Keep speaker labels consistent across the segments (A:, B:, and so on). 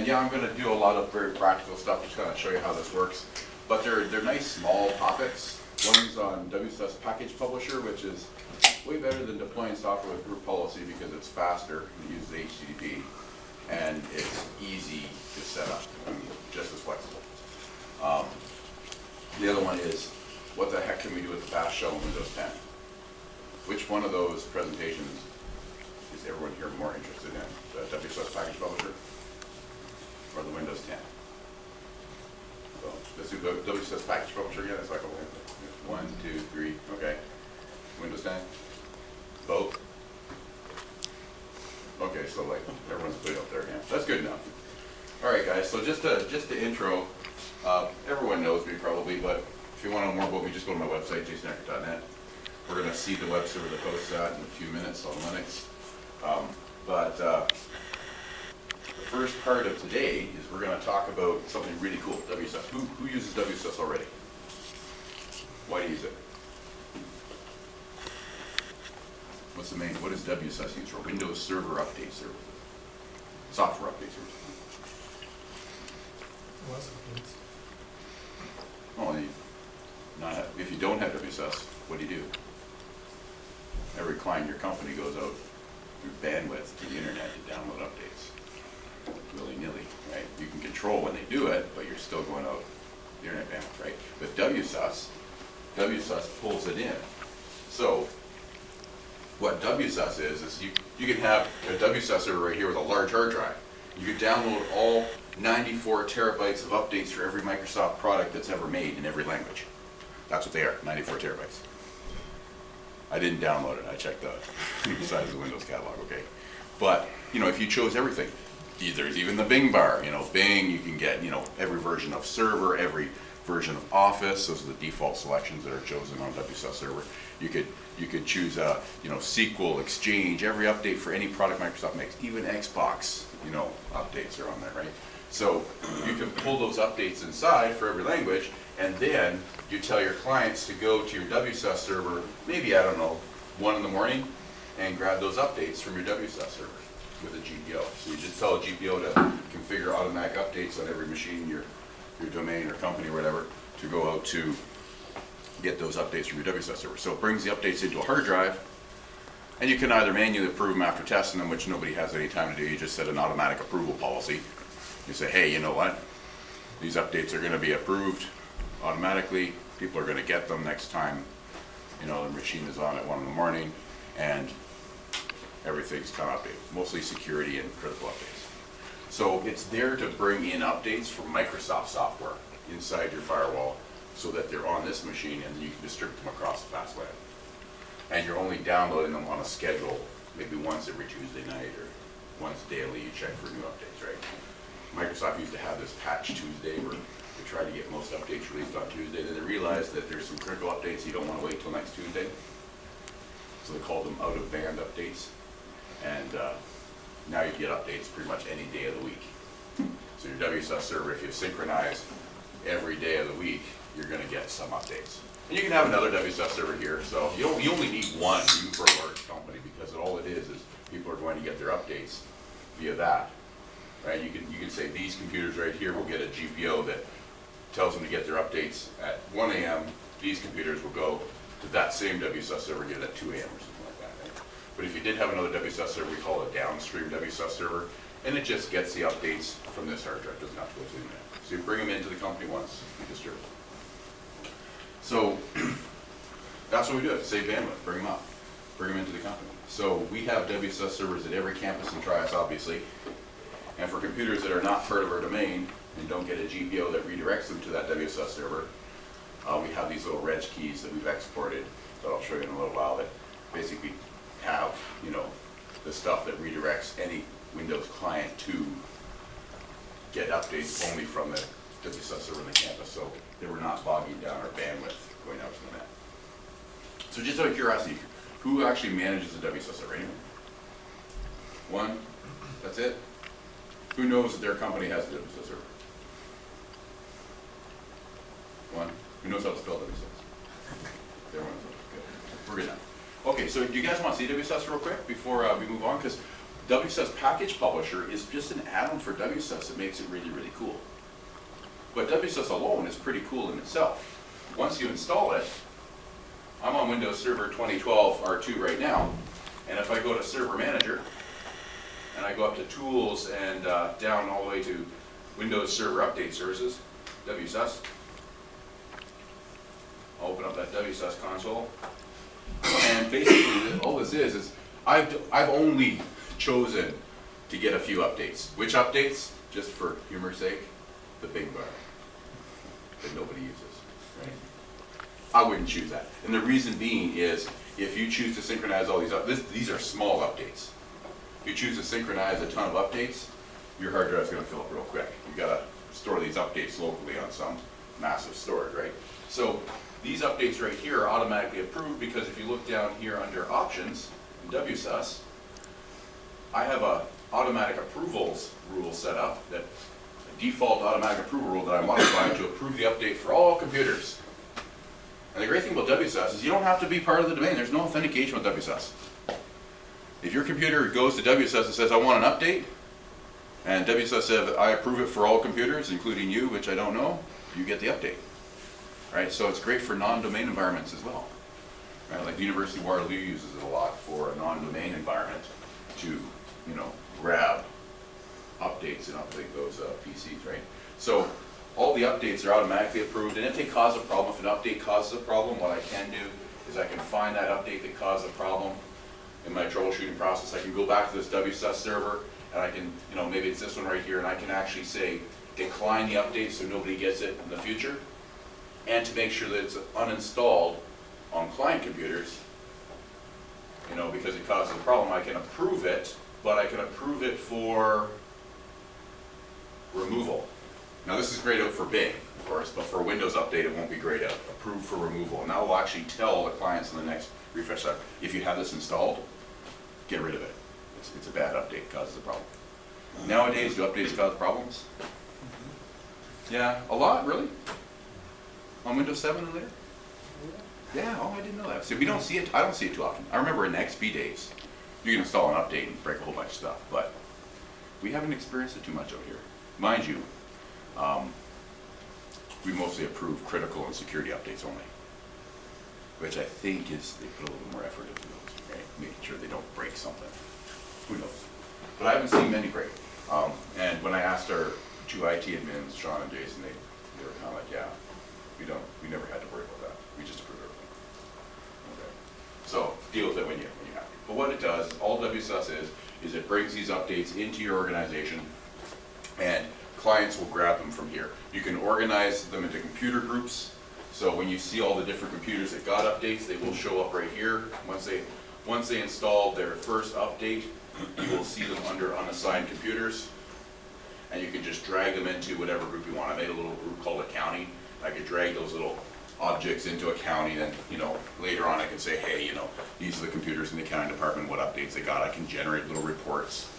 A: And yeah, I'm going to do a lot of very practical stuff, just kind of show you how this works. But they're nice small topics. One's on WSUS Package Publisher, which is way better than deploying software with group policy because it's faster, it uses HTTP, and it's easy to set up, just as flexible. The other one is, what the heck can we do with the fast shell in Windows 10? Which one of those presentations is everyone here more interested in? The WSUS Package Publisher or the Windows 10? So let's do the WSUS Package Publisher again. It's like a 1, 2, 3. Okay. Windows 10. Both. Okay, so like everyone's put it up there again. That's good enough. All right, guys. So just to intro, everyone knows me probably, but if you want to know more about me, just go to my website, jasoneckert.net. We're going to see the web server that hosts that in a few minutes on Linux. The first part of today is we're going to talk about something really cool, WSUS. Who uses WSUS already? Why do you use it? What does WSUS use for? Windows Server update services. Software update services. Oh, if you don't have WSUS, what do? Every client in your company goes out through bandwidth to the internet to download updates. Willy-nilly, right? You can control when they do it, but you're still going out the internet bandwidth, right? With WSUS pulls it in. So what WSUS is you can have a WSUS server right here with a large hard drive. You can download all 94 terabytes of updates for every Microsoft product that's ever made in every language. That's what they are, 94 terabytes. I didn't download it, I checked the size of the Windows catalog, okay? But, if you chose everything, there's even the Bing bar, Bing, you can get, every version of Server, every version of Office. Those are the default selections that are chosen on WSUS Server. You could choose, SQL, Exchange, every update for any product Microsoft makes, even Xbox, updates are on there, right? So you can pull those updates inside for every language, and then you tell your clients to go to your WSUS server, maybe, 1 in the morning, and grab those updates from your WSUS server with a GPO. So you just tell a GPO to configure automatic updates on every machine, your domain or company or whatever, to go out to get those updates from your WSUS server. So it brings the updates into a hard drive, and you can either manually approve them after testing them, which nobody has any time to do. You just set an automatic approval policy. You say, hey, you know what? These updates are going to be approved automatically. People are going to get them next time, the machine is on at 1 in the morning, and everything's kind of updated. Mostly security and critical updates. So it's there to bring in updates from Microsoft software inside your firewall so that they're on this machine and you can distribute them across the fast web. And you're only downloading them on a schedule, maybe once every Tuesday night or once daily you check for new updates, right? Microsoft used to have this Patch Tuesday where they tried to get most updates released on Tuesday. Then they realized that there's some critical updates you don't want to wait till next Tuesday. So they called them out-of-band updates. And now you get updates pretty much any day of the week. So your WSUS server, if you synchronize every day of the week, you're going to get some updates. And you can have another WSUS server here. So you only need one, even for a large company, because all it is people are going to get their updates via that. Right? You can say these computers right here will get a GPO that tells them to get their updates at 1 a.m. These computers will go to that same WSUS server and get it at 2 a.m. or something like that. Right? But if you did have another WSUS server, we call it a downstream WSUS server, and it just gets the updates from this hard drive. It doesn't have to go to the internet. So you bring them into the company once, you distribute them. So that's what we do it. Save bandwidth, bring them up, bring them into the company. So we have WSUS servers at every campus in Trias, obviously. And for computers that are not part of our domain and don't get a GPO that redirects them to that WSUS server, we have these little reg keys that we've exported that I'll show you in a little while that basically have, the stuff that redirects any Windows client to get updates only from the WSUS server in the campus, so they were not bogging down our bandwidth going out to the net. So just out of curiosity, who actually manages the WSUS server? Anyone? One? That's it? Who knows that their company has a WSUS server? One? Who knows how to spell WSUS? Everyone knows. Good. We're good now. Okay, so do you guys want to see WSUS real quick before we move on? Because WSUS Package Publisher is just an add-on for WSUS that makes it really, really cool. But WSUS alone is pretty cool in itself. Once you install it, I'm on Windows Server 2012 R2 right now, and if I go to Server Manager, and I go up to Tools and down all the way to Windows Server Update Services, WSUS, I'll open up that WSUS Console, and basically all this is I've only chosen to get a few updates. Which updates? Just for humor's sake, the big bar that nobody uses, right? I wouldn't choose that. And the reason being is, if you choose to synchronize all these are small updates. If you choose to synchronize a ton of updates, your hard drive's gonna fill up real quick. You gotta store these updates locally on some massive storage, right? So these updates right here are automatically approved, because if you look down here under Options in WSUS, I have a automatic approvals rule set up, that a default automatic approval rule that I modified to approve the update for all computers. And the great thing about WSUS is you don't have to be part of the domain. There's no authentication with WSUS. If your computer goes to WSUS and says, I want an update, and WSUS says, I approve it for all computers, including you, which I don't know, you get the update. Right? So it's great for non-domain environments as well. Right? Like the University of Waterloo uses it a lot for a non-domain environment to, grab updates and update those PCs, right? So all the updates are automatically approved, and if they cause a problem, if an update causes a problem, what I can do is I can find that update that caused a problem in my troubleshooting process. I can go back to this WSUS server, and I can, maybe it's this one right here, and I can actually say, decline the update so nobody gets it in the future, and to make sure that it's uninstalled on client computers, because it causes a problem. I can approve it, but I can approve it for removal. Now this is grayed out for Bing, of course, but for a Windows update it won't be grayed out. Approved for removal. And that will actually tell the clients in the next refresh cycle, if you have this installed, get rid of it. It's a bad update, it causes a problem. Nowadays, do updates cause problems? Yeah, a lot, really? On Windows 7 and later? Yeah, oh, I didn't know that. See, we don't see it, I don't see it too often. I remember in the XP days, you can install an update and break a whole bunch of stuff, but we haven't experienced it too much out here. Mind you, we mostly approve critical and security updates only, which I think is, they put a little more effort into those, right? Making sure they don't break something. Who knows? But I haven't seen many break. And when I asked our two IT admins, Sean and Jason, they were kind of like, yeah, we never had to worry about that. We just approve everything. Okay. So deal with it when you have to. But what it does, all WSUS is it brings these updates into your organization, and clients will grab them from here. You can organize them into computer groups. So when you see all the different computers that got updates, they will show up right here. Once they install their first update, you will see them under unassigned computers, and you can just drag them into whatever group you want. I made a little group called a county. I could drag those little objects into a county, then later on I can say, hey, these are the computers in the county department, what updates they got. I can generate little reports.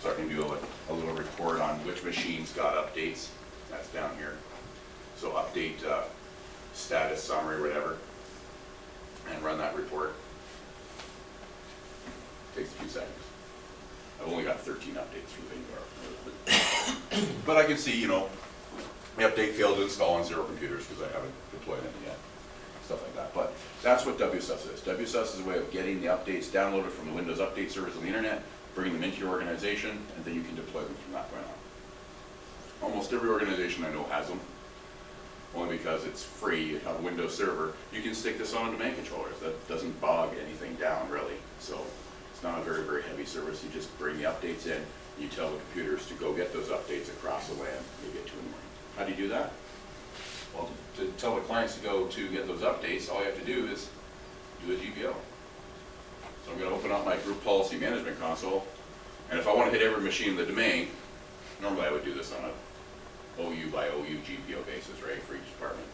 A: So I can do a little report on which machines got updates. That's down here. So update status summary, whatever, and run that report. Takes a few seconds. I've only got 13 updates for the thing. But I can see, the update failed to install on 0 computers because I haven't deployed any yet. Stuff like that. But that's what WSUS is. WSUS is a way of getting the updates downloaded from the Windows Update Service on the internet, bringing them into your organization, and then you can deploy them from that point on. Almost every organization I know has them, only because it's free. You have a Windows server. You can stick this on a domain controller. That doesn't bog anything down, really. So it's not a very, very heavy service. You just bring the updates in, and you tell the computers to go get those updates across the LAN, maybe at 2 in the morning. How do you do that? Well, to tell the clients to go to get those updates, all you have to do is do a GPO. So I'm going to open up my group policy management console, and if I want to hit every machine in the domain, normally I would do this on a OU by OU GPO basis, right, for each department.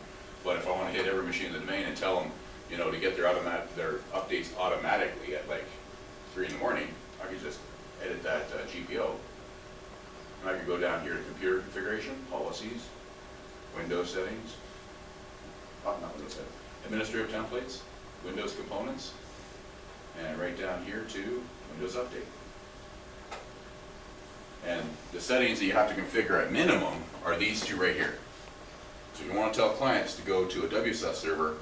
A: But if I want to hit every machine in the domain and tell them, to get their updates automatically at like 3 in the morning, I could just edit that GPO. And I could go down here to computer configuration, policies, Windows settings, not Windows settings, administrative templates, Windows components, and right down here to Windows Update. And the settings that you have to configure at minimum are these two right here. So you want to tell clients to go to a WSUS server,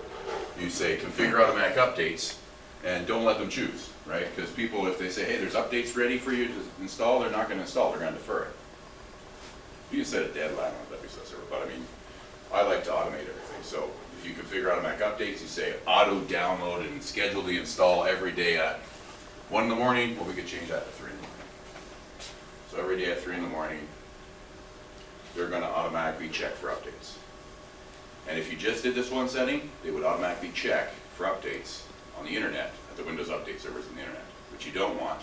A: you say configure automatic updates, and don't let them choose, right? Because people, if they say, hey, there's updates ready for you to install, they're not going to install, they're going to defer it. You can set a deadline on a WSUS server, but I mean, I like to automate everything. So if you configure automatic updates, you say auto download and schedule the install every day at 1 in the morning, well, we could change that to 3 in the morning. So every day at 3 in the morning, they're going to automatically check for updates. And if you just did this one setting, they would automatically check for updates on the internet, at the Windows Update servers on the internet, which you don't want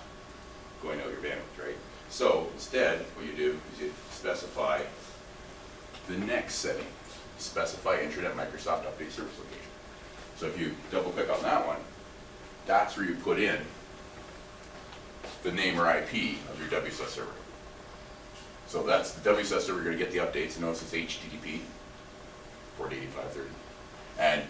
A: going out your bandwidth, right? So instead, what you do is you specify the next setting, specify Intranet Microsoft Update Service Location. So if you double click on that one, that's where you put in the name or IP of your WSUS server. So that's the WSUS server, you're going to get the updates, and notice it's HTTP, 408530. And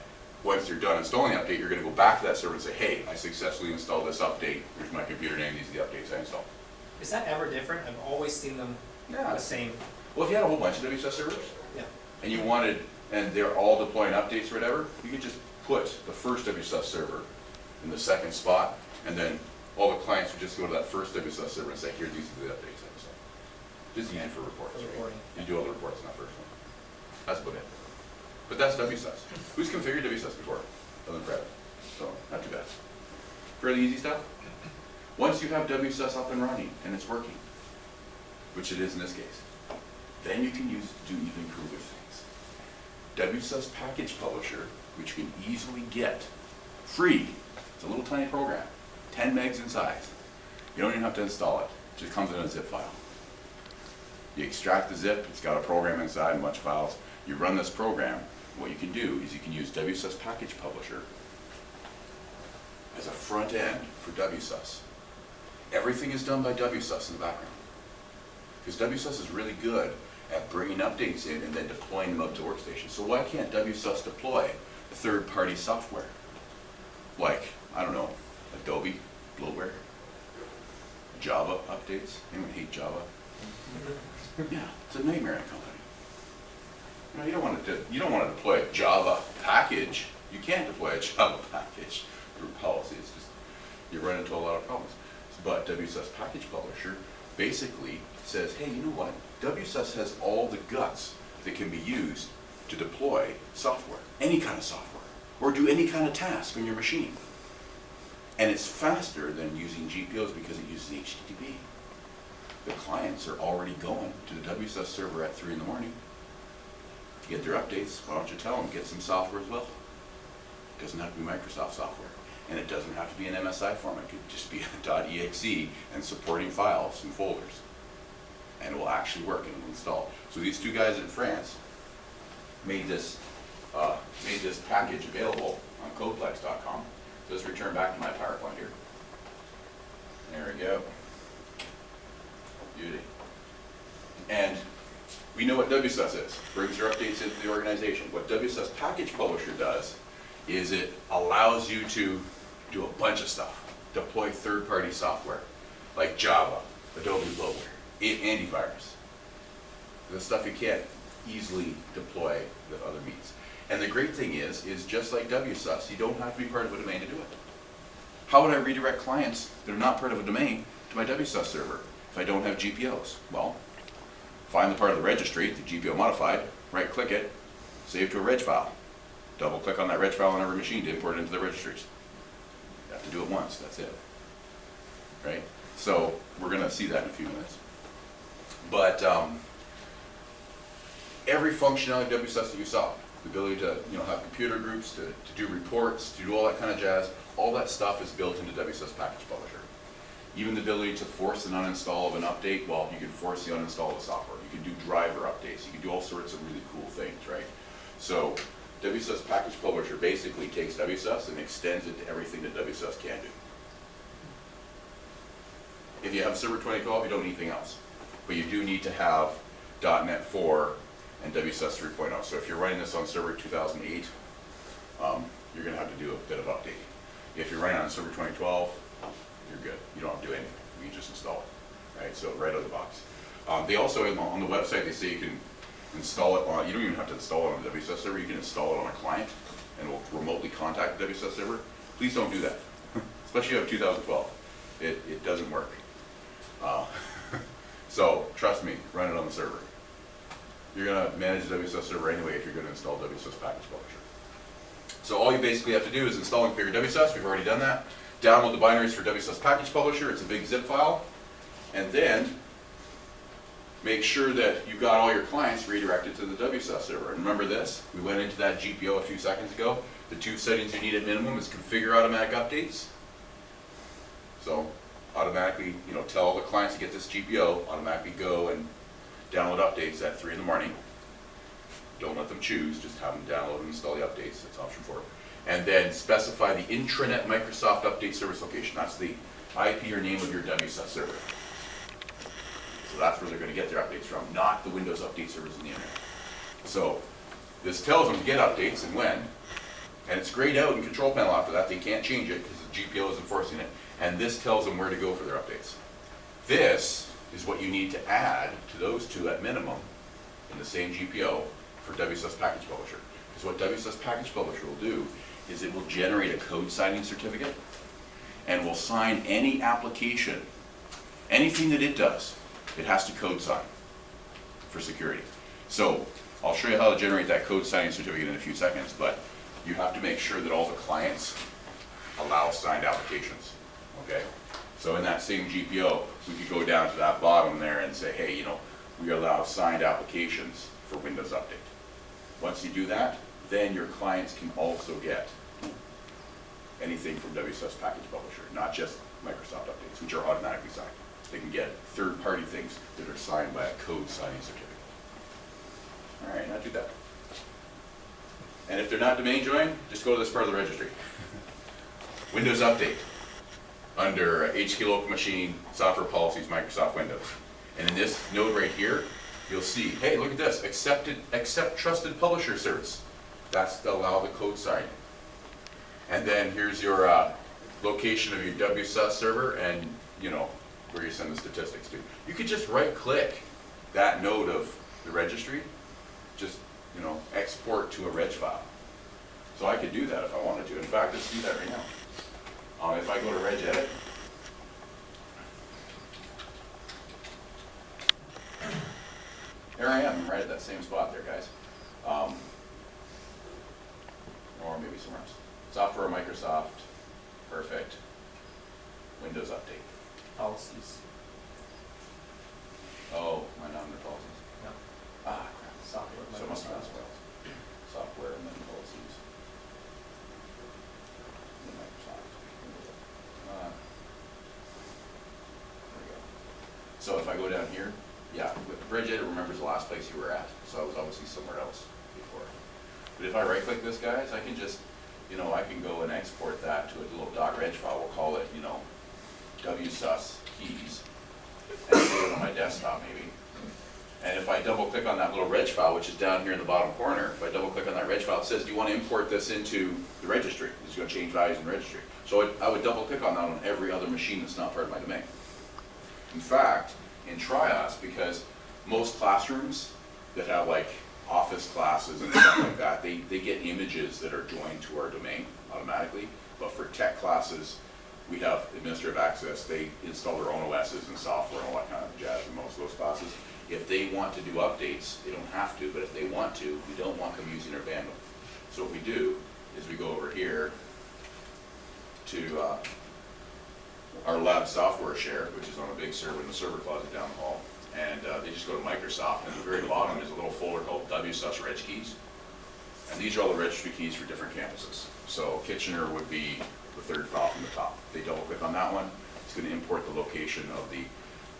A: once you're done installing the update, you're going to go back to that server and say, hey, I successfully installed this update, here's my computer name, these are the updates I installed.
B: Is that ever different? I've always seen them the same.
A: Well, if you had a whole bunch of WSUS servers,
B: Yeah.
A: and you wanted, and they're all deploying updates or whatever, you could just put the first WSUS server in the second spot, and then all the clients would just go to that first WSUS server and say, here, these are the updates I installed. Just easy for reports,
B: For
A: right?
B: reporting.
A: You do all the reports in that first one. That's about it. But that's WSUS. Who's configured WSUS before? Other than Fred. So, not too bad. Fairly easy stuff. Once you have WSUS up and running, and it's working, which it is in this case, then you can do even cooler things. WSUS Package Publisher, which you can easily get free. It's a little tiny program, 10 megs in size. You don't even have to install it. It just comes in a zip file. You extract the zip, it's got a program inside and a bunch of files. You run this program, what you can do is you can use WSUS Package Publisher as a front end for WSUS. Everything is done by WSUS in the background. Because WSUS is really good at bringing updates in and then deploying them out to workstations. So why can't WSUS deploy third-party software? Like, I don't know, Adobe, bloatware, Java updates. Anyone hate Java? Yeah, it's a nightmare in a company. You don't want to deploy a Java package. You can't deploy a Java package through policy. It's just, you run into a lot of problems. But WSUS Package Publisher basically says, hey, you know what? WSUS has all the guts that can be used to deploy software, any kind of software, or do any kind of task on your machine. And it's faster than using GPOs because it uses HTTP. The clients are already going to the WSUS server at 3 in the morning to get their updates. Why don't you tell them, get some software as well? It doesn't have to be Microsoft software. And it doesn't have to be an MSI format. It could just be a .exe and supporting files and folders. And it will actually work and install. So these two guys in France made this package available on codeplex.com. So let's return back to my PowerPoint here. There we go. Beauty. And we know what WSUS is. Brings your updates into the organization. What WSUS Package Publisher does is it allows you to do a bunch of stuff. Deploy third-party software like Java, Adobe bloatware, antivirus. The stuff you can't easily deploy with other means. And the great thing is just like WSUS, you don't have to be part of a domain to do it. How would I redirect clients that are not part of a domain to my WSUS server if I don't have GPOs? Well, find the part of the registry, the GPO modified, right-click it, save to a reg file. Double-click on that reg file on every machine to import it into the registries. You have to do it once, that's it. Right? So we're going to see that in a few minutes. But every functionality of WSUS that you saw, the ability to have computer groups, to do reports, to do all that kind of jazz, all that stuff is built into WSUS Package Publisher. Even the ability to force an uninstall of an update, well, you can force the uninstall of software. You can do driver updates. You can do all sorts of really cool things, right? So WSUS Package Publisher basically takes WSUS and extends it to everything that WSUS can do. If you have Server 2012, you don't need anything else. But you do need to have .NET 4 and WSUS 3.0. So if you're running this on Server 2008, you're going to have to do a bit of updating. If you're running on Server 2012, you're good. You don't have to do anything. You can just install it. Right? So right out of the box. They also, on the website, they say you can install it on, you don't even have to install it on the WSUS server, you can install it on a client and it will remotely contact the WSUS server. Please don't do that, especially if you have 2012. It doesn't work. So trust me, run it on the server. You're going to manage the WSUS server anyway if you're going to install WSUS Package Publisher. So all you basically have to do is install and configure WSUS. We've already done that. Download the binaries for WSUS Package Publisher. It's a big zip file. And then make sure that you've got all your clients redirected to the WSUS server. And remember this, we went into that GPO a few seconds ago. The two settings you need at minimum is configure automatic updates. So automatically, tell all the clients to get this GPO, automatically go and download updates at 3 in the morning. Don't let them choose, just have them download and install the updates, that's option 4. And then specify the intranet Microsoft Update Service location. That's the IP or name of your WSUS server. So that's where they're going to get their updates from, not the Windows update servers in the internet. So this tells them to get updates and when, and it's grayed out in control panel after that. They can't change it because the GPO is enforcing it. And this tells them where to go for their updates. This is what you need to add to those two at minimum in the same GPO for WSUS Package Publisher. Because what WSUS Package Publisher will do is it will generate a code signing certificate and will sign any application, anything that it does, it has to code sign for security. So I'll show you how to generate that code signing certificate in a few seconds, but you have to make sure that all the clients allow signed applications, okay? So in that same GPO, we could go down to that bottom there and say, hey, we allow signed applications for Windows Update. Once you do that, then your clients can also get anything from WSUS Package Publisher, not just Microsoft updates, which are automatically signed. They can get third-party things that are signed by a code signing certificate. All right, not too bad. And if they're not domain joined, just go to this part of the registry. Windows Update, under HK Local Machine, Software Policies, Microsoft Windows. And in this node right here, you'll see, hey, look at this, accept trusted publisher service. That's to allow the code signing. And then here's your location of your WSUS server and, where you send the statistics to. You could just right-click that node of the registry, just, export to a reg file. So I could do that if I wanted to. In fact, let's do that right now. If I go to regedit, there I am, right at that same spot there, guys. Or maybe somewhere else. Software, Microsoft, perfect. Windows Update.
B: Policies.
A: Oh, my number policies.
B: No.
A: Ah, crap.
B: Software.
A: So it must be as well. Software and then policies. And then Microsoft. There we go. So if I go down here, yeah, regedit remembers the last place you were at. So I was obviously somewhere else before. But if I right click this, guys, I can just, I can go and export that to a little .reg file. We'll call it, WSUS keys, and save it on my desktop maybe. And if I double click on that little reg file, which is down here in the bottom corner, if I double click on that reg file, it says, do you want to import this into the registry? It's going to change values in the registry. So I would double click on that on every other machine that's not part of my domain. In fact, in Trios, because most classrooms that have like office classes and stuff like that, they get images that are joined to our domain automatically. But for tech classes, we have administrative access. They install their own OSs and software and all that kind of jazz in most of those classes. If they want to do updates, they don't have to, but if they want to, we don't want them using their bandwidth. So what we do is we go over here to our lab software share, which is on a big server in the server closet down the hall. And they just go to Microsoft, and at the very bottom is a little folder called WSUS Reg Keys. And these are all the registry keys for different campuses. So Kitchener would be the third file from the top. They double click on that one, it's going to import the location of the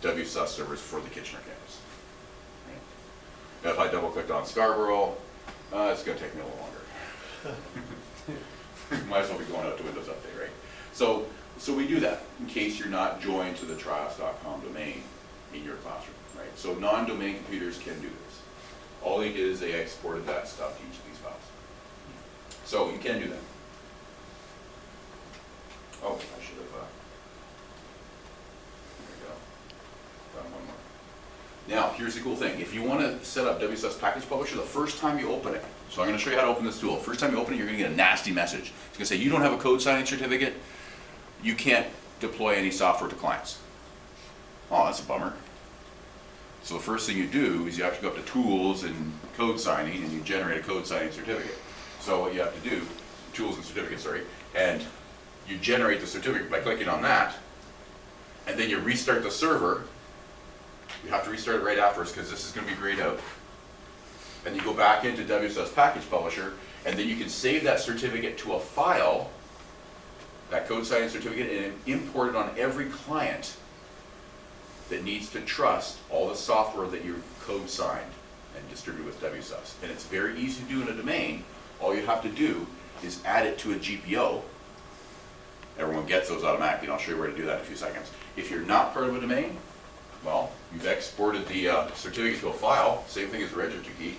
A: WSUS servers for the Kitchener campus. Right. Now if I double clicked on Scarborough, it's going to take me a little longer. Might as well be going out to Windows Update, right? So we do that in case you're not joined to the trios.com domain in your classroom, right? So non-domain computers can do this. All they did is they exported that stuff to each of these files. So you can do that. Oh, I should have, there we go. Done one more. Now, here's the cool thing. If you want to set up WSUS Package Publisher, the first time you open it, so I'm going to show you how to open this tool. First time you open it, you're going to get a nasty message. It's going to say, you don't have a code signing certificate. You can't deploy any software to clients. Oh, that's a bummer. So the first thing you do is you have to go up to Tools and Code Signing, and you generate a code signing certificate. So what you have to do, Tools and Certificates, sorry, and you generate the certificate by clicking on that, and then you restart the server. You have to restart it right afterwards because this is going to be grayed out. And you go back into WSUS Package Publisher, and then you can save that certificate to a file, that code signing certificate, and import it on every client that needs to trust all the software that you've code signed and distributed with WSUS. And it's very easy to do in a domain. All you have to do is add it to a GPO. Everyone gets those automatically, and I'll show you where to do that in a few seconds. If you're not part of a domain, well, you've exported the certificate to a file, same thing as the register key.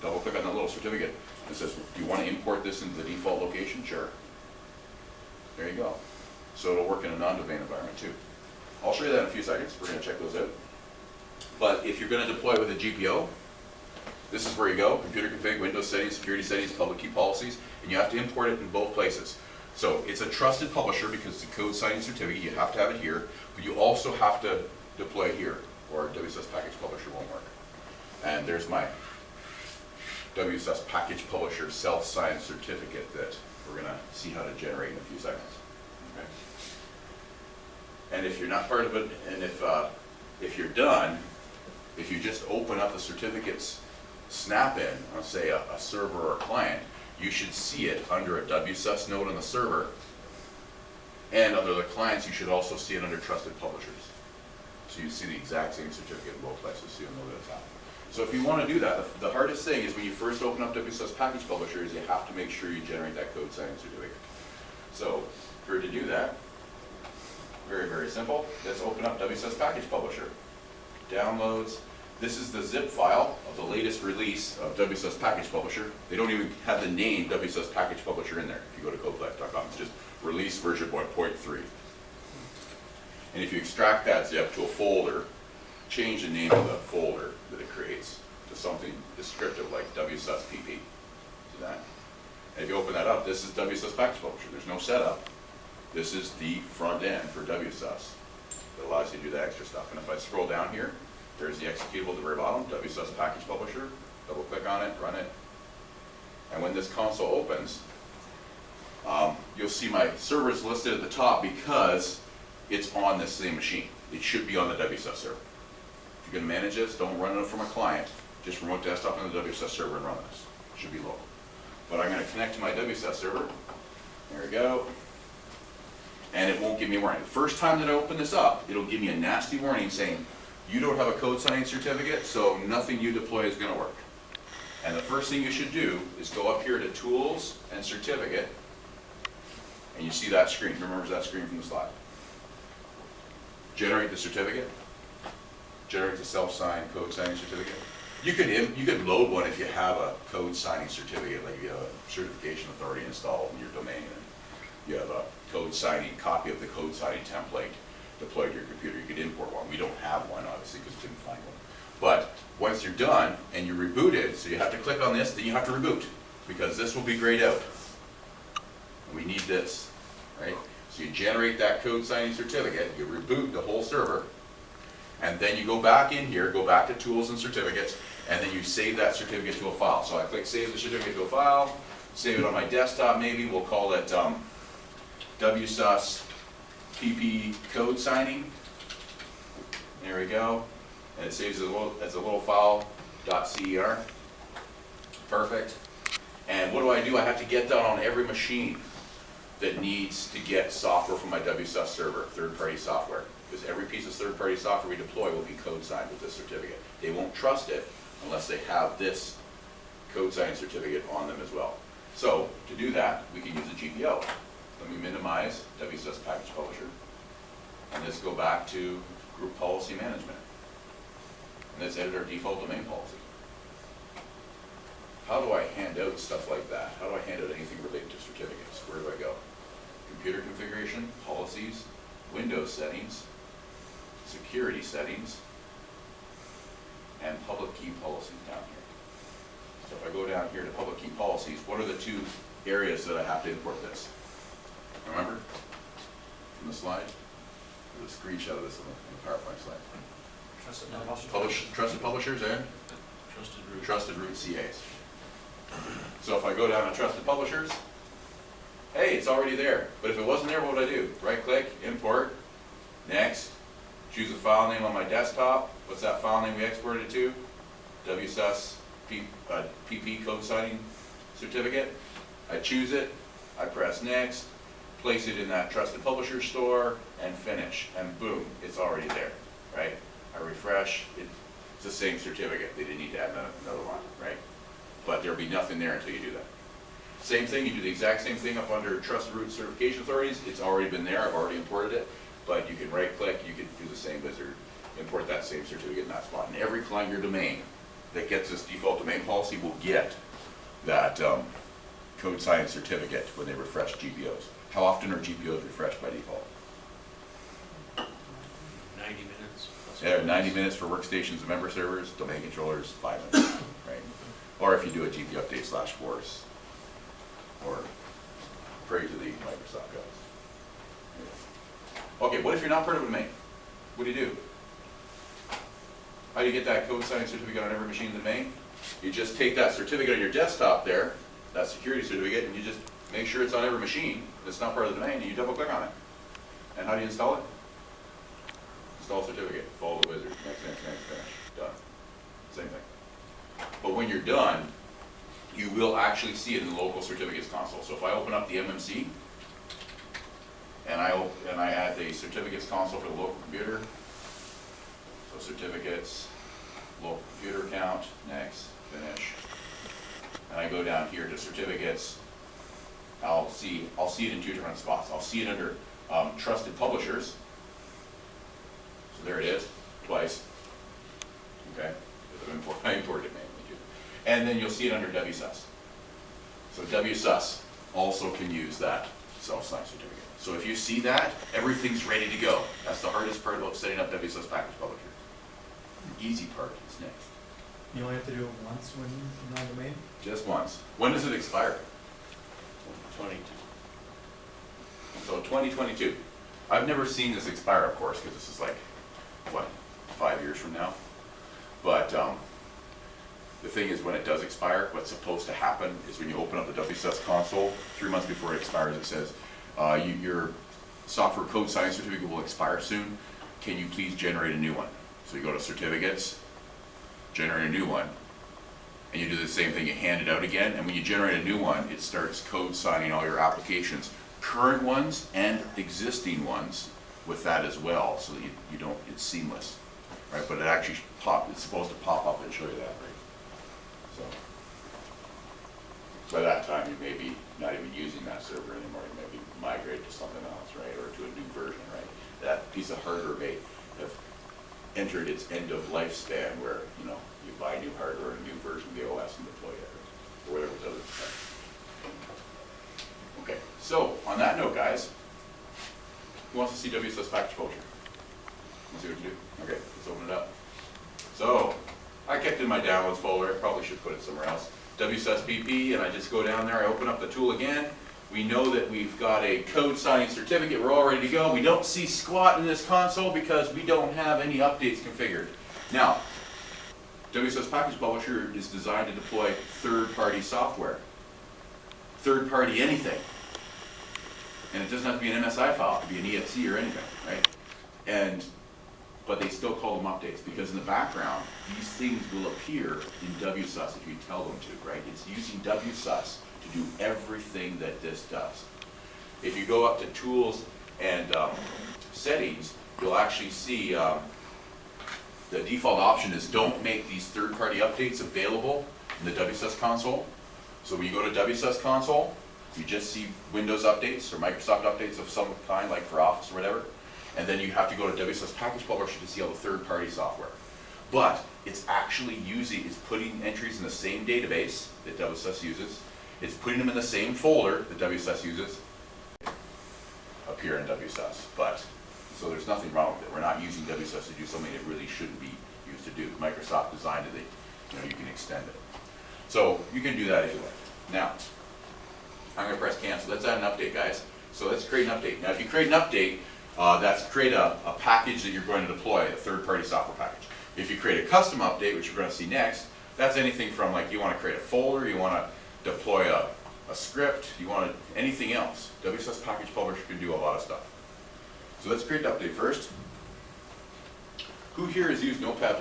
A: Double click on the little certificate. It says, do you want to import this into the default location? Sure. There you go. So it'll work in a non-domain environment too. I'll show you that in a few seconds. We're going to check those out. But if you're going to deploy with a GPO, this is where you go, computer config, Windows settings, security settings, public key policies, and you have to import it in both places. So it's a trusted publisher because the code signing certificate, you have to have it here, but you also have to deploy it here, or WSUS Package Publisher won't work. And there's my WSUS Package Publisher self-signed certificate that we're going to see how to generate in a few seconds. Okay. And if you're not part of it, and if you're done, if you just open up the certificates snap-in on, say, a server or a client, you should see it under a WSUS node on the server, and under the clients, you should also see it under Trusted Publishers. So you see the exact same certificate in both places, so you'll know that it's happening. So if you want to do that, the hardest thing is when you first open up WSUS Package Publisher is you have to make sure you generate that code signing certificate. So if you're to do that, very, very simple. Let's open up WSUS Package Publisher. Downloads. This is the zip file of the latest release of WSUS Package Publisher. They don't even have the name WSUS Package Publisher in there. If you go to codecollect.com, it's just release version 1.3. And if you extract that zip to a folder, change the name of the folder that it creates to something descriptive like WSUS PP. See that? And if you open that up, this is WSUS Package Publisher. There's no setup. This is the front end for WSUS. It allows you to do the extra stuff. And if I scroll down here, there's the executable at the very bottom, WSUS Package Publisher. Double click on it, run it. And when this console opens, you'll see my server is listed at the top because it's on this same machine. It should be on the WSUS server. If you're going to manage this, don't run it from a client. Just remote desktop on the WSUS server and run this. It should be local. But I'm going to connect to my WSUS server. There we go. And it won't give me a warning. The first time that I open this up, it'll give me a nasty warning saying, you don't have a code signing certificate, so nothing you deploy is going to work. And the first thing you should do is go up here to Tools and Certificate, and you see that screen. Remember that screen from the slide. Generate the certificate. Generate the self-signed code signing certificate. You could load one if you have a code signing certificate, like you have a certification authority installed in your domain, and you have a code signing copy of the code signing template deployed to your computer. You could import one. We don't have one, obviously, because we couldn't find one. But once you're done and you reboot it, so you have to click on this, then you have to reboot, because this will be grayed out. And we need this, right? So you generate that code signing certificate, you reboot the whole server, and then you go back in here, go back to Tools and Certificates, and then you save that certificate to a file. So I click Save the certificate to a file, save it on my desktop maybe, we'll call it WSUS PP code signing. There we go. And it saves as a little file, .cer. Perfect. And what do? I have to get that on every machine that needs to get software from my WSUS server, third-party software. Because every piece of third-party software we deploy will be code signed with this certificate. They won't trust it unless they have this code signing certificate on them as well. So to do that, we can use a GPO. Let me minimize WSUS Package Publisher, and let's go back to Group Policy Management. And let's edit our default domain policy. How do I hand out stuff like that? How do I hand out anything related to certificates? Where do I go? Computer configuration, policies, Windows settings, security settings, and public key policies down here. So if I go down here to public key policies, what are the two areas that I have to import this? Remember from the slide? There's a screenshot of this in the PowerPoint slide. Trusted publishers and trusted root CAs. So if I go down to trusted publishers, hey, it's already there. But if it wasn't there, what would I do? Right click, import, next, choose a file name on my desktop. What's that file name we exported it to? WSUS PP code signing certificate. I choose it, I press next, place it in that trusted publisher store, and finish, and boom, it's already there, right? I refresh, it's the same certificate. They didn't need to add another one, right? But there'll be nothing there until you do that. Same thing, you do the exact same thing up under Trusted Root Certification Authorities. It's already been there, I've already imported it, but you can right click, you can do the same wizard, import that same certificate in that spot. And every client your domain that gets this default domain policy will get that code sign certificate when they refresh GPOs. How often are GPOs refreshed by default?
C: 90 minutes.
A: Yeah, 90 minutes for workstations and member servers, domain controllers, 5 minutes, right? Or if you do a GP update /force, or pray to the Microsoft guys. Okay, what if you're not part of a domain? What do you do? How do you get that code signing certificate on every machine in the domain? You just take that certificate on your desktop there, that security certificate, and you just make sure it's on every machine that's not part of the domain, and you double click on it. And how do you install it? Install certificate, follow the wizard, next, finish, done. Same thing. But when you're done, you will actually see it in the local certificates console. So if I open up the MMC, and I add the certificates console for the local computer, so certificates, local computer account, next, finish, and I go down here to certificates, I'll see it in 2 different spots. I'll see it under trusted publishers. So there it is, twice. Okay, I imported it manually too. And then you'll see it under WSUS. So WSUS also can use that self-signed certificate. So if you see that, everything's ready to go. That's the hardest part about setting up WSUS Package Publisher. The easy part is next.
D: You only have to do it once when you're on domain?
A: Just once. When does it expire?
C: 22.
A: So 2022. I've never seen this expire, of course, because this is like, what, 5 years from now? But the thing is, when it does expire, what's supposed to happen is when you open up the WSUS console, 3 months before it expires, it says, your software code signing certificate will expire soon. Can you please generate a new one? So you go to certificates, generate a new one, and you do the same thing, you hand it out again, and when you generate a new one, it starts code signing all your applications, current ones and existing ones with that as well, so that you don't, it's seamless, right? But it actually it's supposed to pop up and show you that, right? So by that time, you may be not even using that server anymore, you may be migrated to something else, right? Or to a new version, right? That piece of hardware may have entered its end of lifespan where, you know, you buy new hardware and a new version of the OS and deploy it, or whatever it does. Okay, so on that note, guys, who wants to see WSUS Package Publisher? Let's see what you do. Okay, let's open it up. So, I kept it in my downloads folder. I probably should put it somewhere else. WSUS PP, and I just go down there, I open up the tool again. We know that we've got a code signing certificate, we're all ready to go. We don't see squat in this console because we don't have any updates configured. Now, WSUS Package Publisher is designed to deploy third-party software. Third-party anything. And it doesn't have to be an MSI file, it could be an exe or anything, right? But they still call them updates because in the background, these things will appear in WSUS if you tell them to, right? It's using WSUS to do everything that this does. If you go up to Tools and Settings, you'll actually see the default option is don't make these third-party updates available in the WSUS console. So when you go to WSUS console, you just see Windows updates or Microsoft updates of some kind, like for Office or whatever. And then you have to go to WSUS Package Publisher to see all the third-party software. But it's actually it's putting entries in the same database that WSUS uses. It's putting them in the same folder that WSUS uses, appear in WSUS. So there's nothing wrong with it. We're not using WSUS to do something that really shouldn't be used to do. Microsoft designed it, you can extend it. So you can do that if you like. Now, I'm gonna press cancel. Let's add an update, guys. So let's create an update. Now, if you create an update, that's create a package that you're going to deploy, a third-party software package. If you create a custom update, which we're going to see next, that's anything from like you want to create a folder, you want to deploy a script, you want to, anything else. WSUS Package Publisher can do a lot of stuff. So let's create an update first. Who here has used Notepad++?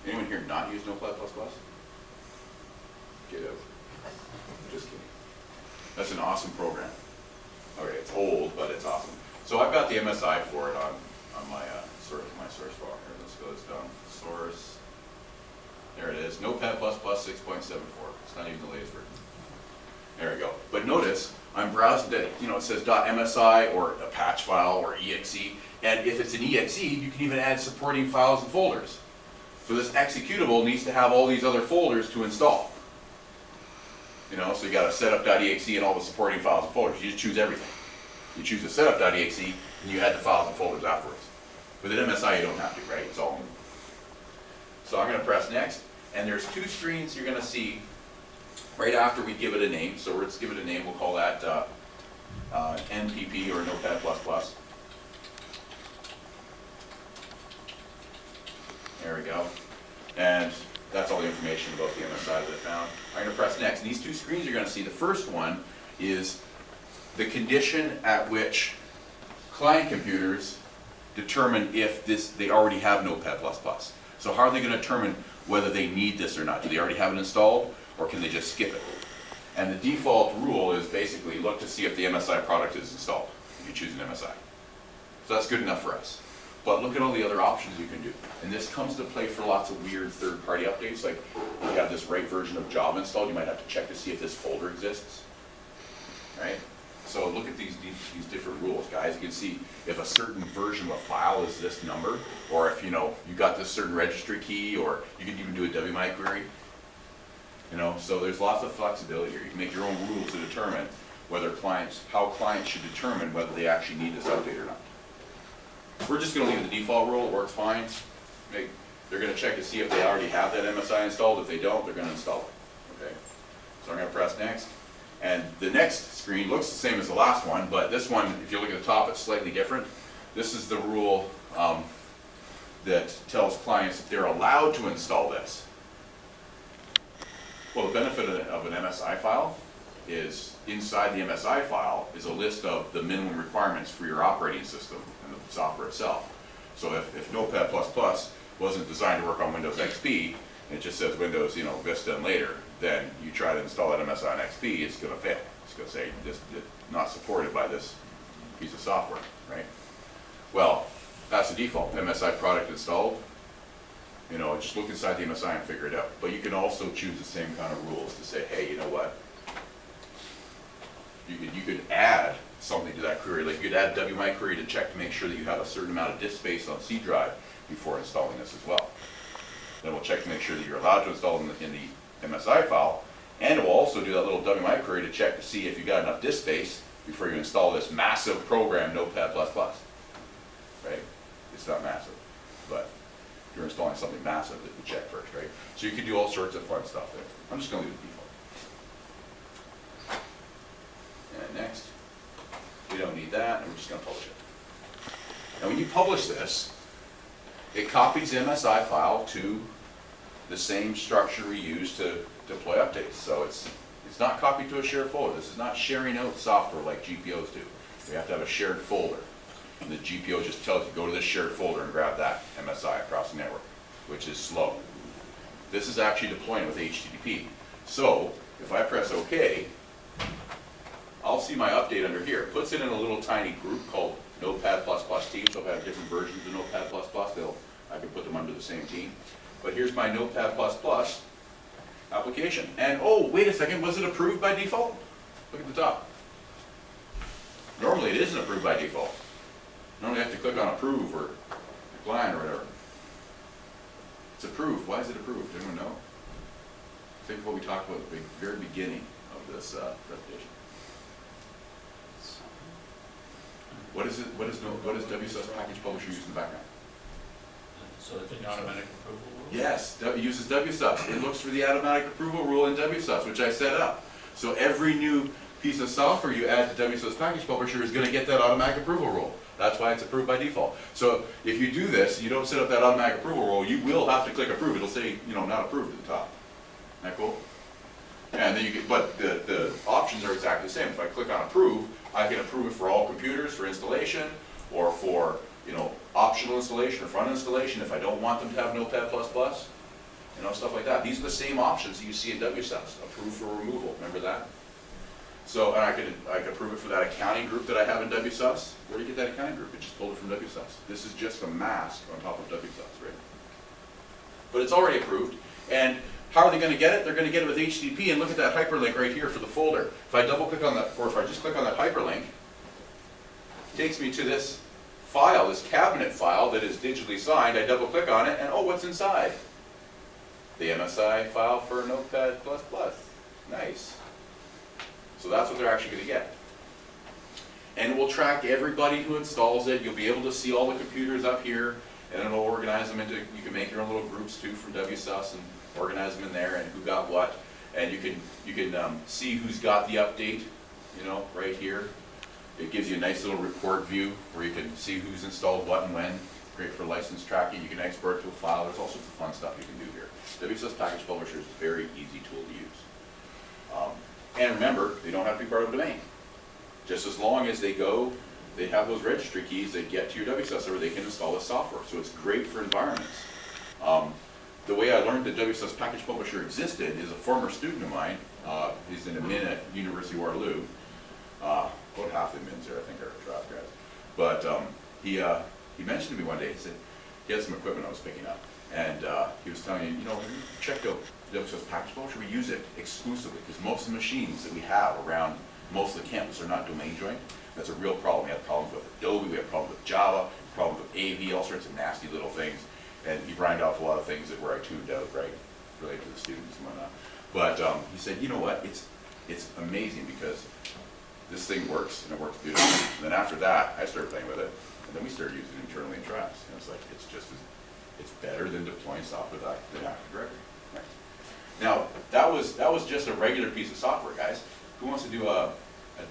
A: Anyone here not used Notepad++? Get out. Just kidding. That's an awesome program. Okay, it's old, but it's awesome. So I've got the MSI for it on my source file. Here, let's go this down. Source. There it is. Notepad++ 6.74. It's not even the latest version. There we go. But notice I'm browsing that, it says .msi or a patch file or exe. And if it's an exe, you can even add supporting files and folders. So this executable needs to have all these other folders to install. So you got a setup.exe and all the supporting files and folders. You just choose everything. You choose the setup.exe and you add the files and folders afterwards. With an MSI, you don't have to, right? It's all new. So I'm going to press next, and there's two screens you're going to see right after we give it a name. So let's give it a name. We'll call that NPP or Notepad++. There we go. And that's all the information about the MSI that I found. I'm going to press next. And these two screens you're going to see, the first one is the condition at which client computers determine if they already have Notepad++. So how are they going to determine whether they need this or not? Do they already have it installed, or can they just skip it? And the default rule is basically look to see if the MSI product is installed. You choose an MSI. So that's good enough for us. But look at all the other options you can do. And this comes to play for lots of weird third-party updates. Like if you have this right version of Java installed, you might have to check to see if this folder exists. Right? So look at these different rules, guys. You can see if a certain version of a file is this number, or if you got this certain registry key, or you can even do a WMI query. So there's lots of flexibility here. You can make your own rules to determine how clients should determine whether they actually need this update or not. We're just going to leave the default rule. It works fine. They're going to check to see if they already have that MSI installed. If they don't, they're going to install it. Okay. So I'm going to press next. And the next screen looks the same as the last one, but this one, if you look at the top, it's slightly different. This is the rule that tells clients if they're allowed to install this. Well, the benefit of an MSI file is inside the MSI file is a list of the minimum requirements for your operating system and the software itself. So if Notepad++ wasn't designed to work on Windows XP, and it just says Windows, Vista and later, then you try to install that MSI on XP, it's going to fail. It's going to say this is not supported by this piece of software, right? Well, that's the default. MSI product installed. Just look inside the MSI and figure it out. But you can also choose the same kind of rules to say, hey, you know what? You could add something to that query. Like you could add WMI query to check to make sure that you have a certain amount of disk space on C drive before installing this as well. Then we'll check to make sure that you're allowed to install in the MSI file, and it will also do that little WMI query to check to see if you got enough disk space before you install this massive program, Notepad++. Right? It's not massive, but if you're installing something massive, it would check first, right? So you can do all sorts of fun stuff there. I'm just going to leave it default. And next, we don't need that, and we're just going to publish it. Now when you publish this, it copies the MSI file to the same structure we use to deploy updates. So it's not copied to a shared folder. This is not sharing out software like GPOs do. We have to have a shared folder. And the GPO just tells you, go to this shared folder and grab that MSI across the network, which is slow. This is actually deploying with HTTP. So if I press OK, I'll see my update under here. It puts it in a little tiny group called Notepad++ team. So if I have different versions of Notepad++, I can put them under the same team. But here's my Notepad++ application. And oh, wait a second, was it approved by default? Look at the top. Normally it isn't approved by default. Normally you have to click on approve or decline or whatever. It's approved. Why is it approved? Anyone know? Think of what we talked about at the very beginning of this presentation. What is it, what does WSUS Package Publisher use in the background?
C: So it's an automatic approval rule?
A: Yes, it uses WSUS. It looks for the automatic approval rule in WSUS, which I set up. So every new piece of software you add to WSUS Package Publisher is going to get that automatic approval rule. That's why it's approved by default. So if you do this, you don't set up that automatic approval rule, you will have to click approve. It'll say, you know, not approved at the top. Isn't that cool? And then you get, but the options are exactly the same. If I click on approve, I can approve it for all computers for installation, or for, you know, optional installation or front installation if I don't want them to have Notepad++, you know, stuff like that. These are the same options that you see in WSUS, approve for removal, remember that? So, and I can approve it for that accounting group that I have in WSUS. Where do you get that accounting group? It just pulled it from WSUS. This is just a mask on top of WSUS, right? But it's already approved, and how are they going to get it? They're going to get it with HTTP, and look at that hyperlink right here for the folder. If I double click on that, or if I just click on that hyperlink, it takes me to this file, this cabinet file that is digitally signed. I double click on it, and oh, what's inside? The MSI file for Notepad++. Nice. So that's what they're actually going to get. And it will track everybody who installs it. You'll be able to see all the computers up here, and it'll organize them into, you can make your own little groups too from WSUS and organize them in there and who got what. And you can see who's got the update, you know, right here. It gives you a nice little report view where you can see who's installed what and when. Great for license tracking. You can export to a file. There's all sorts of fun stuff you can do here. WSUS Package Publisher is a very easy tool to use. And remember, they don't have to be part of a domain. Just as long as they have those registry keys, they get to your WSUS server, they can install the software. So it's great for environments. The way I learned that WSUS Package Publisher existed is a former student of mine. He's in a min at University of Waterloo. About half the mins there, I think, are draft grads. But he mentioned to me one day, he said, he had some equipment I was picking up. And he was telling me, you know, check out WSUS Package Publisher. We use it exclusively because most of the machines that we have around most of the campus are not domain joined. That's a real problem. We have problems with Adobe, we have problems with Java, problems with AV, all sorts of nasty little things. And he brined off a lot of things that were I tuned out, right, related to the students and whatnot. But he said, you know what, it's amazing because this thing works, and it works beautifully. And then after that, I started playing with it, and then we started using it internally in Traps. And it's like, it's better than deploying software with the Active Directory. Right. Now, that was just a regular piece of software, guys. Who wants to do a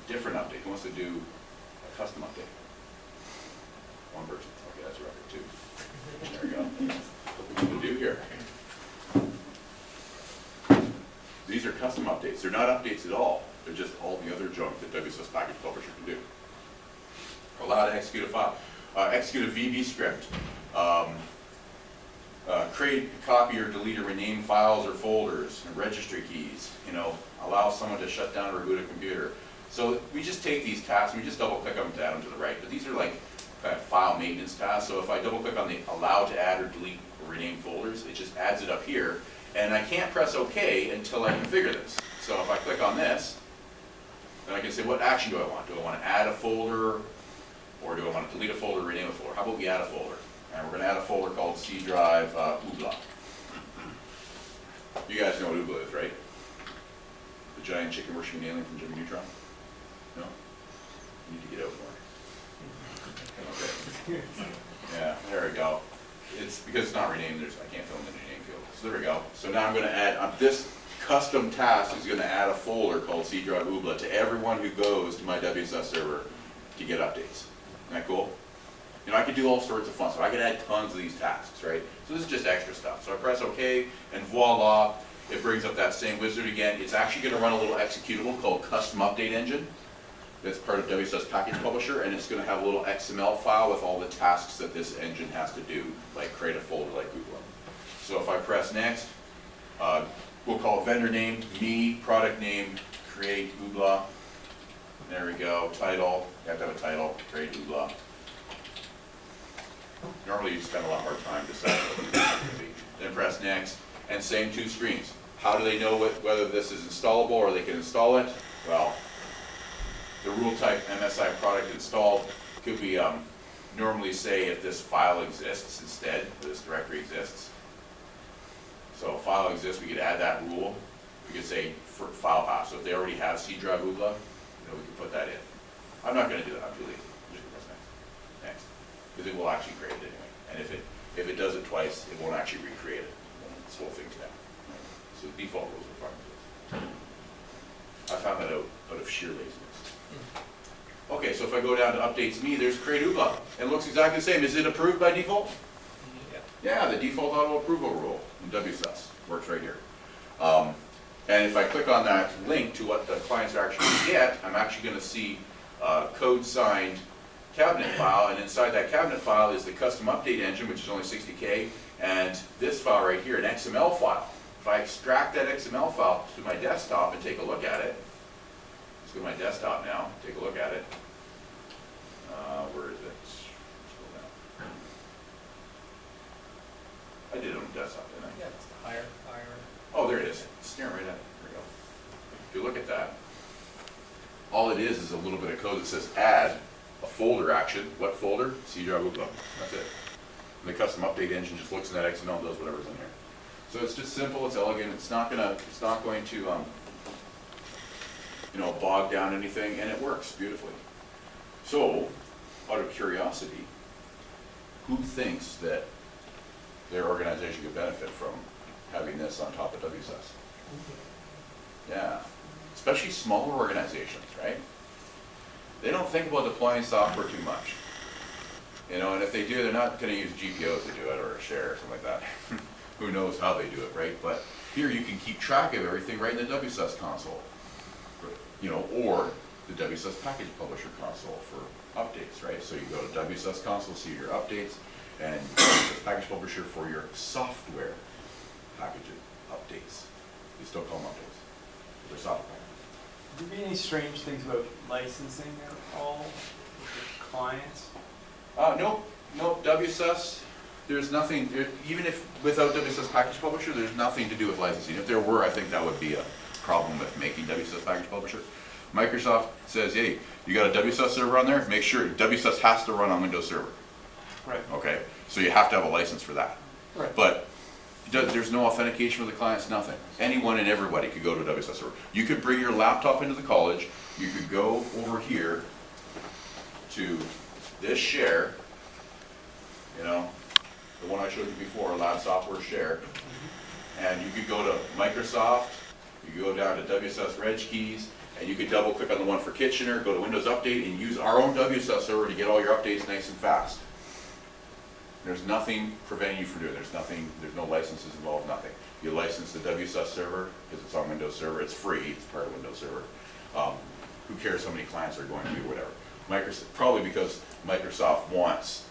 A: different update? Who wants to do a custom update? One version. Okay, that's a record too. There we go. What we need to do here. These are custom updates. They're not updates at all. They're just all the other junk that WSUS Package Publisher can do. Allow to execute a file, execute a VB script, create, copy, or delete or rename files or folders and registry keys. You know, allow someone to shut down or reboot a computer. So we just take these tasks and we just double click them to add them to the right. But these are like kind of file maintenance tasks. So if I double click on the allow to add or delete or rename folders, it just adds it up here. And I can't press OK until I configure this. So if I click on this, then I can say, what action do I want? Do I want to add a folder, or do I want to delete a folder, rename a folder? How about we add a folder? And we're going to add a folder called C drive oobla. You guys know what oobla is, right? The giant chicken worshipping alien from Jimmy Neutron? No? You need to get out more. Okay. Yeah, there we go. It's because it's not renamed, I can't fill in the new name field. So there we go. So now I'm going to add, this custom task is going to add a folder called C drive oobla to everyone who goes to my WSUS server to get updates. Isn't that cool? You know, I could do all sorts of fun stuff. I could add tons of these tasks, right? So this is just extra stuff. So I press OK, and voila, it brings up that same wizard again. It's actually going to run a little executable called Custom Update Engine. That's part of WSUS Package Publisher, and it's going to have a little XML file with all the tasks that this engine has to do, like create a folder like Google. So if I press next, we'll call it vendor name, me, product name, create oobla. There we go, title, you have to have a title, create oobla. Normally you spend a lot more time deciding what it's going to be. Then press next, and same two screens. How do they know whether this is installable or they can install it? Well, the rule type MSI product installed could be normally say if this file exists instead, this directory exists. So if file exists, we could add that rule. We could say for file path. So if they already have C drive oobla, you know, we could put that in. I'm not going to do that. I'm too lazy. I'm just going to press next. next. Because it will actually create it anyway. And if it does it twice, it won't actually recreate it. This whole thing's down. Right? So the default rules are fine. I found that out of sheer laziness. Okay, so if I go down to updates me, there's create UBA. It looks exactly the same. Is it approved by default? Yeah, the default auto approval rule in WSUS works right here. And if I click on that link to what the clients are actually going to get, I'm actually going to see code signed cabinet file, and inside that cabinet file is the custom update engine, which is only 60K, and this file right here, an XML file. If I extract that XML file to my desktop and take a look at it, let's go to my desktop now, take a look at it. Where is it? Scroll down. I did it on the desktop, didn't I?
B: Yeah, it's the higher.
A: Oh, there it is. It's staring right at it. There we go. If you look at that, all it is a little bit of code that says add a folder action. What folder? C drive UBA. That's it. And the custom update engine just looks in that XML and does whatever's in there. So it's just simple. It's elegant. It's not going to you know, bog down anything, and it works beautifully. So, out of curiosity, who thinks that their organization could benefit from having this on top of WSUS? Yeah, especially smaller organizations, right? They don't think about deploying software too much. You know, and if they do, they're not going to use GPOs to do it or a share or something like that. Who knows how they do it, right? But here you can keep track of everything right in the WSUS console. You know, or the WSUS Package Publisher console for updates, right? So you go to WSUS Console, see your updates, and WSUS Package Publisher for your software package updates. You still call them updates. They're software packages.
E: Would there be any strange things about licensing at all with the clients?
A: No, WSUS, there's nothing, even if without WSUS Package Publisher, there's nothing to do with licensing. If there were, I think that would be a problem with making WSUS Package Publisher. Microsoft says, hey, you got a WSUS server on there? Make sure WSUS has to run on Windows Server.
E: Right.
A: Okay, so you have to have a license for that.
E: Right.
A: But there's no authentication for the clients, nothing. Anyone and everybody could go to a WSUS server. You could bring your laptop into the college, you could go over here to this share, you know, the one I showed you before, lab software share, and you could go to Microsoft, you could go down to WSUS Reg keys, and you could double click on the one for Kitchener, go to Windows Update, and use our own WSUS server to get all your updates nice and fast. There's nothing preventing you from doing it. There's no licenses involved, nothing. You license the WSUS server, because it's on Windows Server, it's free, it's part of Windows Server. Who cares how many clients are going to be, whatever. Microsoft, probably because Microsoft wants